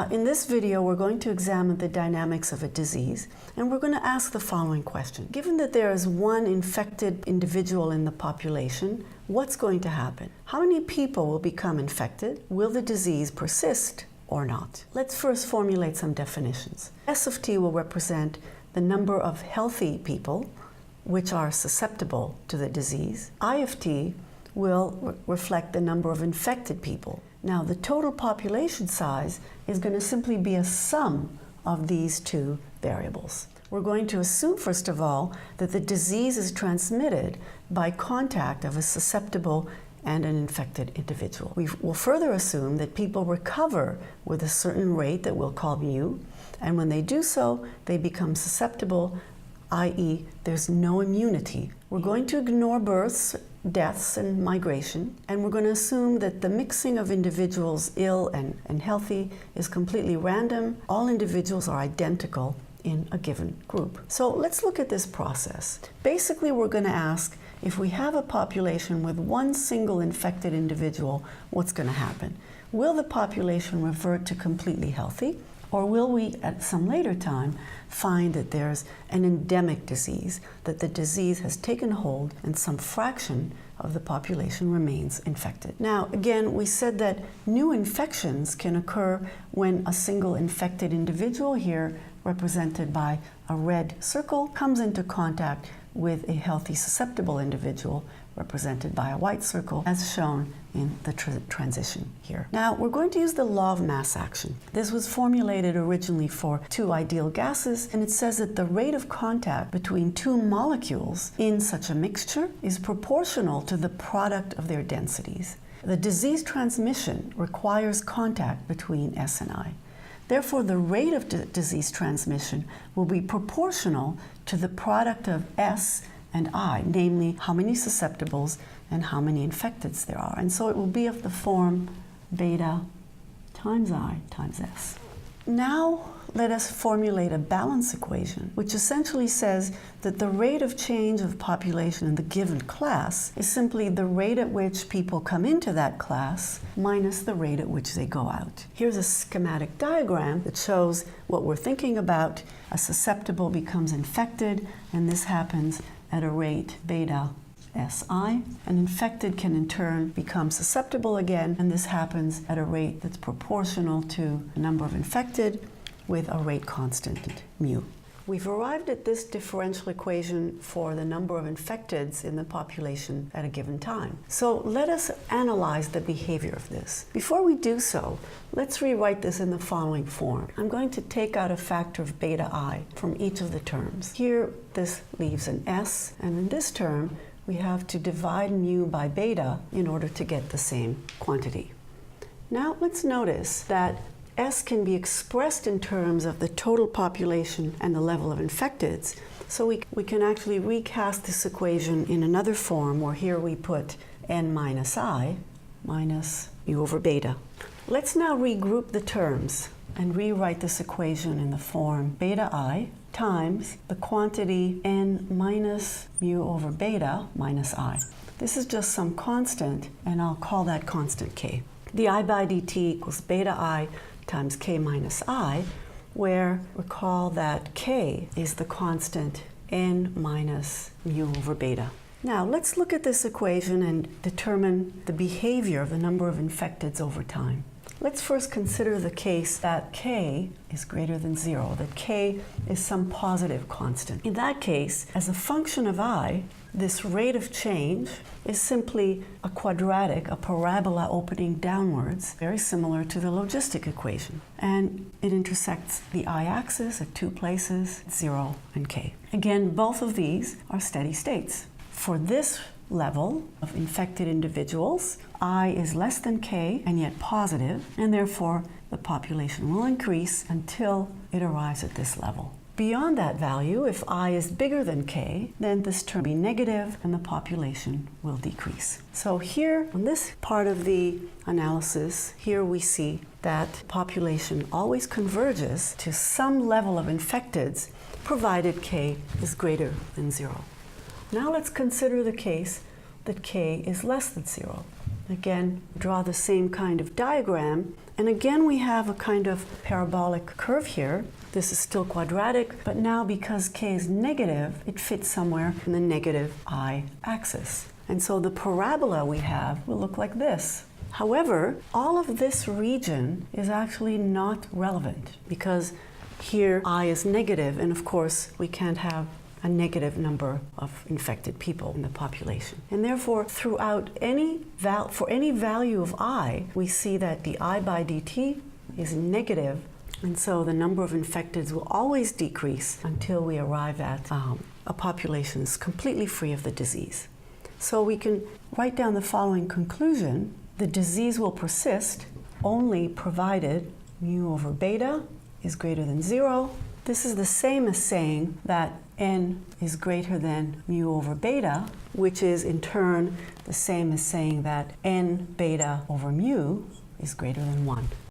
In this video, we're going to examine the dynamics of a disease, and we're going to ask the following question. Given that there is one infected individual in the population, what's going to happen? How many people will become infected? Will the disease persist or not? Let's first formulate some definitions. S of t will represent the number of healthy people which are susceptible to the disease. I of t will reflect the number of infected people. Now, the total population size is going to simply be a sum of these two variables. We're going to assume, first of all, that the disease is transmitted by contact of a susceptible and an infected individual. We will further assume that people recover with a certain rate that we'll call mu, and when they do so, they become susceptible, i.e., there's no immunity. We're going to ignore births, deaths, and migration, and we're going to assume that the mixing of individuals ill and healthy is completely random. All individuals are identical in a given group. So let's look at this process. Basically, we're going to ask, if we have a population with one single infected individual, what's going to happen? Will the population revert to completely healthy? Or will we, at some later time, find that there's an endemic disease, that the disease has taken hold and some fraction of the population remains infected? Now, again, we said that new infections can occur when a single infected individual, here represented by a red circle, comes into contact with a healthy susceptible individual, represented by a white circle, as shown in the transition here. Now, we're going to use the law of mass action. This was formulated originally for two ideal gases, and it says that the rate of contact between two molecules in such a mixture is proportional to the product of their densities. The disease transmission requires contact between S and I. Therefore, the rate of disease transmission will be proportional to the product of S and I, namely how many susceptibles and how many infecteds there are. And so it will be of the form beta times I times S. Now let us formulate a balance equation, which essentially says that the rate of change of population in the given class is simply the rate at which people come into that class minus the rate at which they go out. Here's a schematic diagram that shows what we're thinking about. A susceptible becomes infected, and this happens at a rate beta Si. An infected can in turn become susceptible again, and this happens at a rate that's proportional to the number of infected with a rate constant mu. We've arrived at this differential equation for the number of infecteds in the population at a given time. So let us analyze the behavior of this. Before we do so, let's rewrite this in the following form. I'm going to take out a factor of beta I from each of the terms. Here, this leaves an S, and in this term, we have to divide mu by beta in order to get the same quantity. Now let's notice that S can be expressed in terms of the total population and the level of infecteds. So we can actually recast this equation in another form, where here we put n minus I minus mu over beta. Let's now regroup the terms and rewrite this equation in the form beta I times the quantity n minus mu over beta minus I. This is just some constant, and I'll call that constant k. The I by dt equals beta I times k minus I, where recall that k is the constant n minus mu over beta. Now let's look at this equation and determine the behavior of the number of infecteds over time. Let's first consider the case that k is greater than 0, that k is some positive constant. In that case, as a function of I, this rate of change is simply a quadratic, a parabola opening downwards, very similar to the logistic equation. And it intersects the I-axis at two places, 0 and k. Again, both of these are steady states. For this level of infected individuals, I is less than k and yet positive, and therefore the population will increase until it arrives at this level. Beyond that value, if I is bigger than k, then this term will be negative and the population will decrease. So here, on this part of the analysis, here we see that population always converges to some level of infecteds, provided k is greater than 0. Now let's consider the case that k is less than 0. Again, draw the same kind of diagram. And again, we have a kind of parabolic curve here. This is still quadratic, but now because k is negative, it fits somewhere in the negative I axis. And so the parabola we have will look like this. However, all of this region is actually not relevant because here I is negative, and of course we can't have a negative number of infected people in the population. And therefore, throughout for any value of I, we see that the I by dt is negative, and so the number of infecteds will always decrease until we arrive at a population that's completely free of the disease. So we can write down the following conclusion: the disease will persist only provided mu over beta is greater than 0. This is the same as saying that n is greater than mu over beta, which is in turn the same as saying that n beta over mu is greater than 1.